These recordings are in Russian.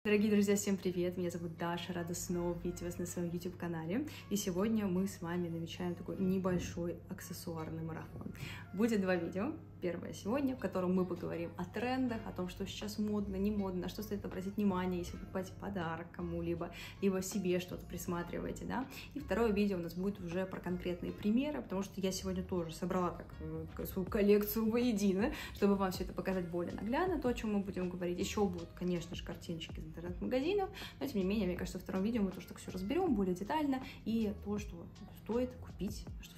Дорогие друзья, всем привет! Меня зовут Даша, рада снова видеть вас на своем YouTube-канале. И сегодня мы с вами намечаем такой небольшой аксессуарный марафон. Будет два видео. Первое сегодня, в котором мы поговорим о трендах, о том, что сейчас модно, не модно, на что стоит обратить внимание, если вы покупаете подарок кому-либо, либо себе что-то присматриваете, да. И второе видео у нас будет уже про конкретные примеры, потому что я сегодня тоже собрала так свою коллекцию воедино, чтобы вам все это показать более наглядно, то, о чем мы будем говорить. Еще будут, конечно же, картиночки из интернет-магазинов, но тем не менее, мне кажется, во втором видео мы тоже так все разберем более детально и то, что стоит купить, что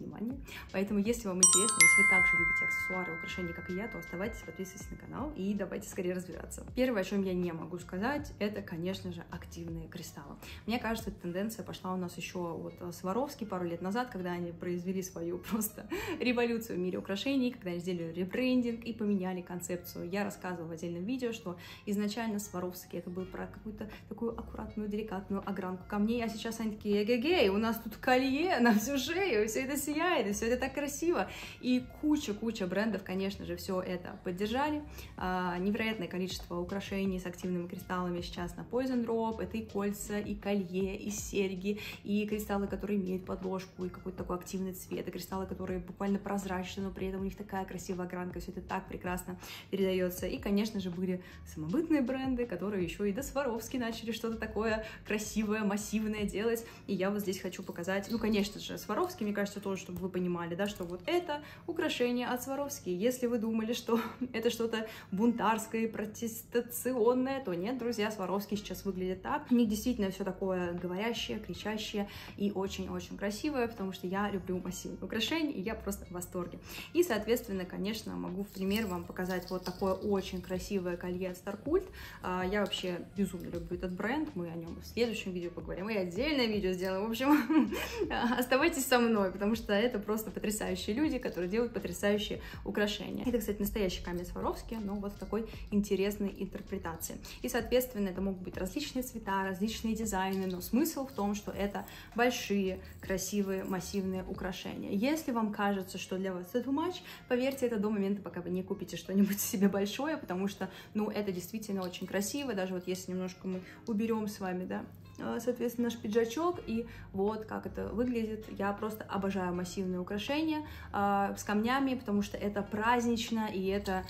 внимание. Поэтому, если вам интересно, если вы также любите аксессуары, украшения, как и я, то оставайтесь, подписывайтесь на канал и давайте скорее разбираться. Первое, о чем я не могу сказать, это, конечно же, активные кристаллы. Мне кажется, эта тенденция пошла у нас еще вот Сваровски пару лет назад, когда они произвели свою просто революцию в мире украшений, когда они сделали ребрендинг и поменяли концепцию. Я рассказывала в отдельном видео, что изначально Сваровски это был про какую-то такую аккуратную, деликатную огранку камней, а сейчас они такие: эгегей, у нас тут колье на всю шею, все это сияет, и все это так красиво. И куча брендов, конечно же, все это поддержали. Невероятное количество украшений с активными кристаллами сейчас на Poison Drop. Это и кольца, и колье, и серьги, и кристаллы, которые имеют подложку, и какой-то такой активный цвет, и кристаллы, которые буквально прозрачны, но при этом у них такая красивая огранка, все это так прекрасно передается. И, конечно же, были самобытные бренды, которые еще и до Сваровски начали что-то такое красивое, массивное делать. И я вот здесь хочу показать, ну, конечно же, Сваровски, мне кажется, тоже, чтобы вы понимали, да, что вот это украшение от Сваровски. Если вы думали, что это что-то бунтарское и протестационное, то нет, друзья, Сваровски сейчас выглядит так. У них действительно все такое говорящее, кричащее и очень-очень красивое, потому что я люблю массивные украшения, и я просто в восторге. И, соответственно, конечно, могу в пример вам показать вот такое очень красивое колье от Starcult. Я вообще безумно люблю этот бренд, мы о нем в следующем видео поговорим, и отдельное видео сделаем. В общем, оставайтесь со мной, потому что это просто потрясающие люди, которые делают потрясающие украшения. Это, кстати, настоящий камень Сваровски, но вот в такой интересной интерпретации. И, соответственно, это могут быть различные цвета, различные дизайны, но смысл в том, что это большие, красивые, массивные украшения. Если вам кажется, что для вас это too much, поверьте, это до момента, пока вы не купите что-нибудь себе большое, потому что, ну, это действительно очень красиво, даже вот если немножко мы уберем с вами, да, соответственно, наш пиджачок, и вот как это выглядит. Я просто обожаю массивные украшения с камнями, потому что это празднично, и это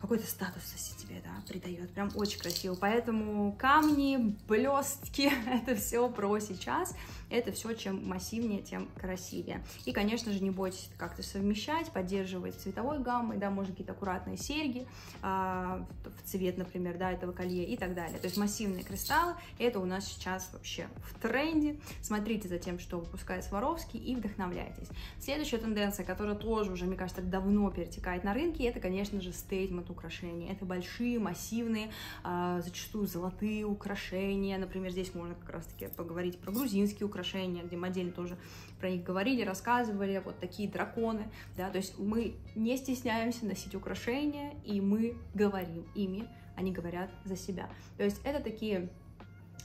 какой-то статус тебе, да, придает. Прям очень красиво. Поэтому камни, блестки, это все про сейчас. Это все, чем массивнее, тем красивее. И, конечно же, не бойтесь как-то совмещать, поддерживать цветовой гаммой, да, можно какие-то аккуратные серьги в цвет, например, да, этого колье и так далее. То есть массивные кристаллы, это у нас сейчас вообще в тренде. Смотрите за тем, что выпускает Сваровски, и вдохновляйтесь. Следующая тенденция, которая тоже уже, мне кажется, давно перетекает на рынке, это, конечно же, стейтмент украшения. Это большие, массивные, зачастую золотые украшения. Например, здесь можно как раз-таки поговорить про грузинские украшения, где модели тоже про них говорили, рассказывали, вот такие драконы, да, то есть мы не стесняемся носить украшения, и мы говорим ими, они говорят за себя. То есть это такие,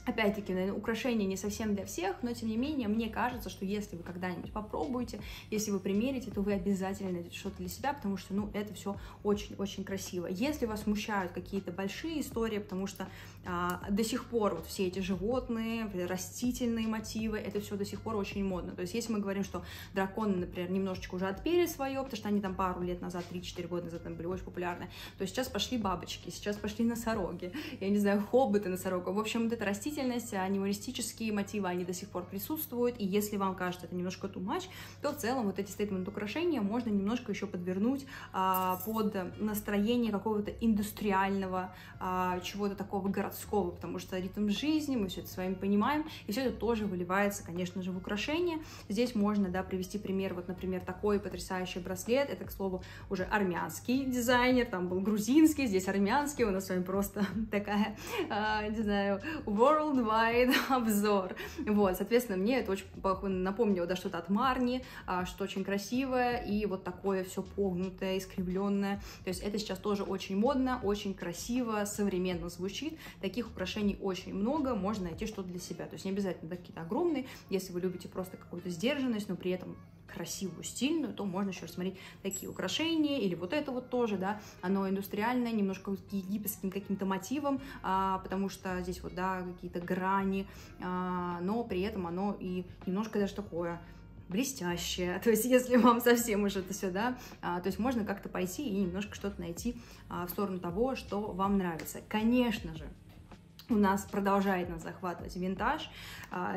опять-таки, наверное, украшения не совсем для всех, но, тем не менее, мне кажется, что если вы когда-нибудь попробуете, если вы примерите, то вы обязательно найдете что-то для себя, потому что, ну, это все очень-очень красиво. Если вас смущают какие-то большие истории, потому что до сих пор вот все эти животные, растительные мотивы, это все до сих пор очень модно. То есть, если мы говорим, что драконы, например, немножечко уже отпели свое, потому что они там пару лет назад, 3-4 года назад там были очень популярны, то сейчас пошли бабочки, сейчас пошли носороги, я не знаю, хоббиты носорогов. В общем, вот эта растительность, анималистические мотивы, они до сих пор присутствуют, и если вам кажется это немножко too much, то в целом вот эти стейтмент украшения можно немножко еще подвернуть под настроение какого-то индустриального, чего-то такого городского, потому что ритм жизни, мы все это с вами понимаем, и все это тоже выливается, конечно же, в украшения. Здесь можно, да, привести пример, вот, например, такой потрясающий браслет, это, к слову, уже армянский дизайнер, там был грузинский, здесь армянский, у нас с вами просто такая, не знаю, worldwide обзор. Вот, соответственно, мне это очень напомнило, да, что-то от Марни, что очень красивое, и вот такое все погнутое, искривленное. То есть это сейчас тоже очень модно, очень красиво, современно звучит. Таких украшений очень много, можно найти что-то для себя. То есть не обязательно, да, какие-то огромные, если вы любите просто какую-то сдержанность, но при этом красивую, стильную, то можно еще рассмотреть такие украшения, или вот это вот тоже, да, оно индустриальное, немножко с египетским каким-то мотивом, потому что здесь вот, да, какие-то грани, но при этом оно и немножко даже такое блестящее, то есть если вам совсем уж это все, да, то есть можно как-то пойти и немножко что-то найти в сторону того, что вам нравится. Конечно же, у нас продолжает нас захватывать винтаж.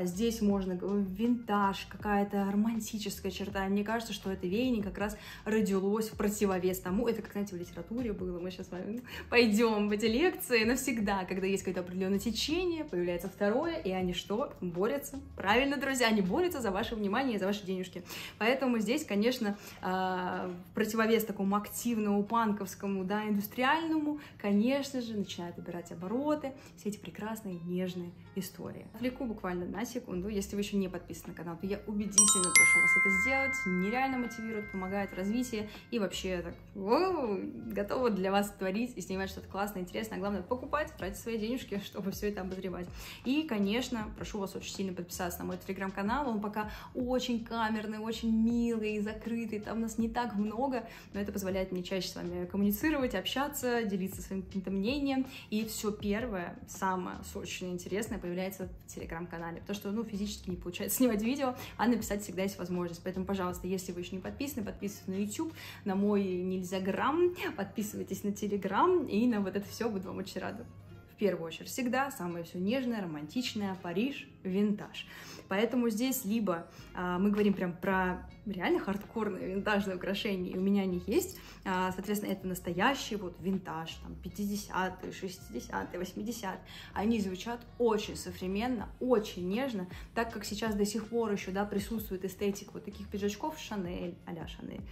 Здесь можно, винтаж, какая-то романтическая черта. И мне кажется, что это веяние как раз родилось в противовес тому. Это, как, знаете, в литературе было. Мы сейчас с вами пойдем в эти лекции. Навсегда, когда есть какое-то определенное течение, появляется второе, и они что? Борются. Правильно, друзья, они борются за ваше внимание и за ваши денежки. Поэтому здесь, конечно, в противовес такому активному, панковскому, да, индустриальному, конечно же, начинают набирать обороты все эти прекрасные, нежные истории. Отвлеку буквально на секунду. Если вы еще не подписаны на канал, то я убедительно прошу вас это сделать. Нереально мотивирует, помогает в развитии и вообще так готова для вас творить и снимать что-то классное, интересное. А главное, покупать, тратить свои денежки, чтобы все это обозревать. И, конечно, прошу вас очень сильно подписаться на мой телеграм-канал. Он пока очень камерный, очень милый, закрытый. Там нас не так много, но это позволяет мне чаще с вами коммуницировать, общаться, делиться своим каким-то мнением. И все первое, самое очень интересное появляется в телеграм-канале, потому что, ну, физически не получается снимать видео, а написать всегда есть возможность. Поэтому, пожалуйста, если вы еще не подписаны, подписывайтесь на YouTube, на мой Нельзяграм, подписывайтесь на Телеграм, и на вот это все буду вам очень рада. В первую очередь, всегда самое все нежное, романтичное, Париж, винтаж. Поэтому здесь либо мы говорим прям про реально хардкорные винтажные украшения, и у меня они есть, соответственно, это настоящий вот винтаж, там, 50-е, 60-е, 80-е, они звучат очень современно, очень нежно, так как сейчас до сих пор еще, да, присутствует эстетика вот таких пиджачков Шанель, а-ля Шанель,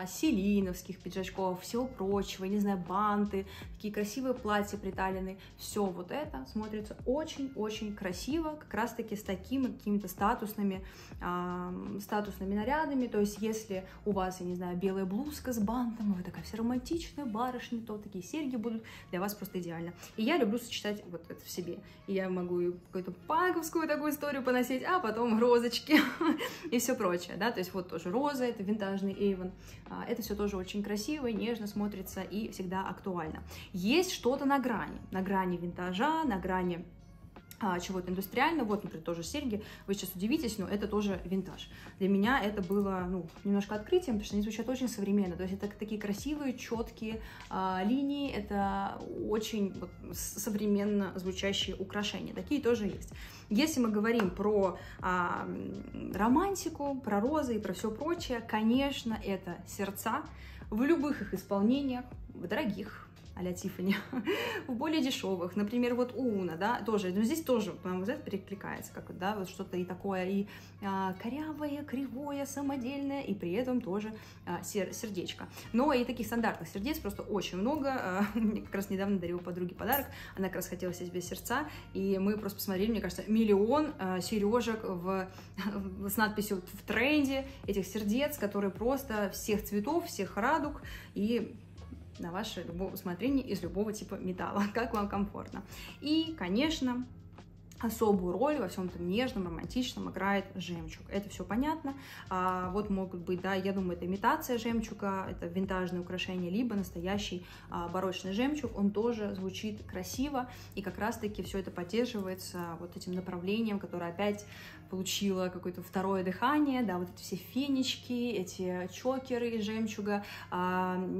селиновских пиджачков, всего прочего, не знаю, банты, такие красивые платья приталенные, все вот это смотрится очень-очень красиво, как раз-таки с такими какими-то статусными нарядами. То есть если у вас, я не знаю, белая блузка с бантом, вы такая вся романтичная барышня, то такие серьги будут для вас просто идеально. И я люблю сочетать вот это в себе. И я могу и какую-то панковскую такую историю поносить, а потом розочки и все прочее, да, то есть вот тоже роза, это винтажный Avon, это все тоже очень красиво, нежно смотрится и всегда актуально. Есть что-то на грани винтажа, на грани чего-то индустриального, вот, например, тоже серьги, вы сейчас удивитесь, но это тоже винтаж. Для меня это было, ну, немножко открытием, потому что они звучат очень современно, то есть это такие красивые, четкие линии, это очень вот, современно звучащие украшения, такие тоже есть. Если мы говорим про романтику, про розы и про все прочее, конечно, это сердца в любых их исполнениях, в дорогих, а-ля Тиффани, в более дешевых, например, вот Уна, да, тоже, но здесь тоже, по-моему, вот это перекликается, как вот, да, вот что-то и такое, и корявое, кривое, самодельное, и при этом тоже сердечко. Но и таких стандартных сердец просто очень много. Мне как раз недавно дарила подруге подарок, она как раз хотела себе сердца, и мы просто посмотрели, мне кажется, миллион сережек с надписью в тренде этих сердец, которые просто всех цветов, всех радуг, и на ваше усмотрение из любого типа металла, как вам комфортно. И, конечно, особую роль во всем этом нежном, романтичном играет жемчуг. Это все понятно. Вот могут быть, да, я думаю, это имитация жемчуга, это винтажное украшение, либо настоящий барочный жемчуг. Он тоже звучит красиво, и как раз-таки все это поддерживается вот этим направлением, которое опять получила какое-то второе дыхание, да, вот эти все фенечки, эти чокеры из жемчуга.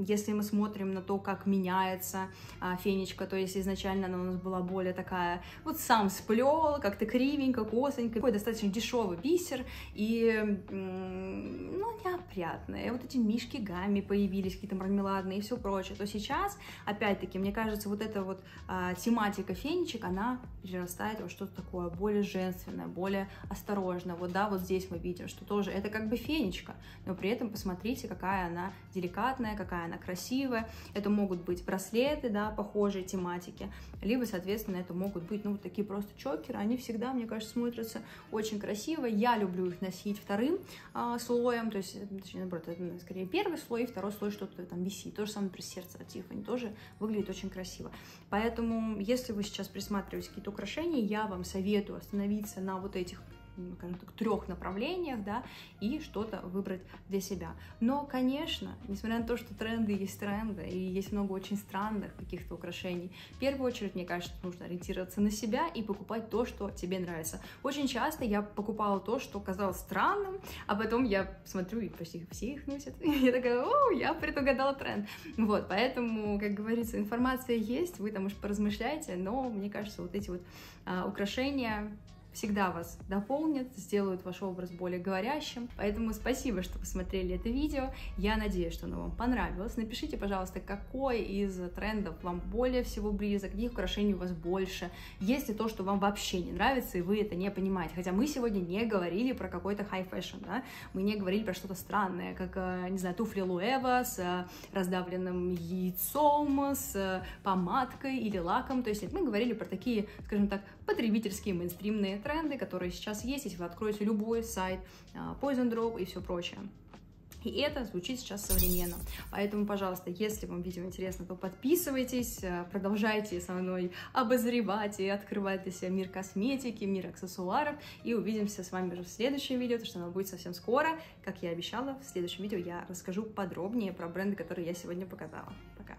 Если мы смотрим на то, как меняется фенечка, то есть изначально она у нас была более такая, вот сам сплел, как-то кривенько, косонько, такой достаточно дешевый бисер, и, ну, неопрятные. Вот эти мишки гамми появились, какие-то мармеладные и все прочее, то сейчас, опять-таки, мне кажется, вот эта вот тематика фенечек, она перерастает во что-то такое более женственное, более осторожно. Вот, да, вот здесь мы видим, что тоже это как бы фенечка, но при этом посмотрите, какая она деликатная, какая она красивая. Это могут быть браслеты, да, похожей тематики, либо, соответственно, это могут быть, ну, вот такие просто чокеры. Они всегда, мне кажется, смотрятся очень красиво. Я люблю их носить вторым слоем, то есть, точнее, наоборот, это скорее первый слой, и второй слой что-то там висит. То же самое при сердце от Тиффани, тоже выглядит очень красиво. Поэтому, если вы сейчас присматриваете какие-то украшения, я вам советую остановиться на вот этих скажем так, 3 направлениях, да, и что-то выбрать для себя. Но, конечно, несмотря на то, что тренды, и есть много очень странных каких-то украшений, в первую очередь, мне кажется, нужно ориентироваться на себя и покупать то, что тебе нравится. Очень часто я покупала то, что казалось странным, а потом я смотрю, и почти все их носят. Я такая: о, я предугадала тренд. Вот, поэтому, как говорится, информация есть, вы там уж поразмышляйте, но мне кажется, вот эти вот украшения всегда вас дополнят, сделают ваш образ более говорящим. Поэтому спасибо, что посмотрели это видео. Я надеюсь, что оно вам понравилось. Напишите, пожалуйста, какой из трендов вам более всего близок, каких украшений у вас больше. Есть ли то, что вам вообще не нравится, и вы это не понимаете. Хотя мы сегодня не говорили про какой-то high fashion, да? Мы не говорили про что-то странное, как, не знаю, туфли Луэва с раздавленным яйцом, с помадкой или лаком. То есть нет, мы говорили про такие, скажем так, потребительские мейнстримные тренды, которые сейчас есть, если вы откроете любой сайт, Poison Drop и все прочее. И это звучит сейчас современно. Поэтому, пожалуйста, если вам видео интересно, то подписывайтесь, продолжайте со мной обозревать и открывать для себя мир косметики, мир аксессуаров. И увидимся с вами уже в следующем видео, потому что оно будет совсем скоро. Как я обещала, в следующем видео я расскажу подробнее про бренды, которые я сегодня показала. Пока!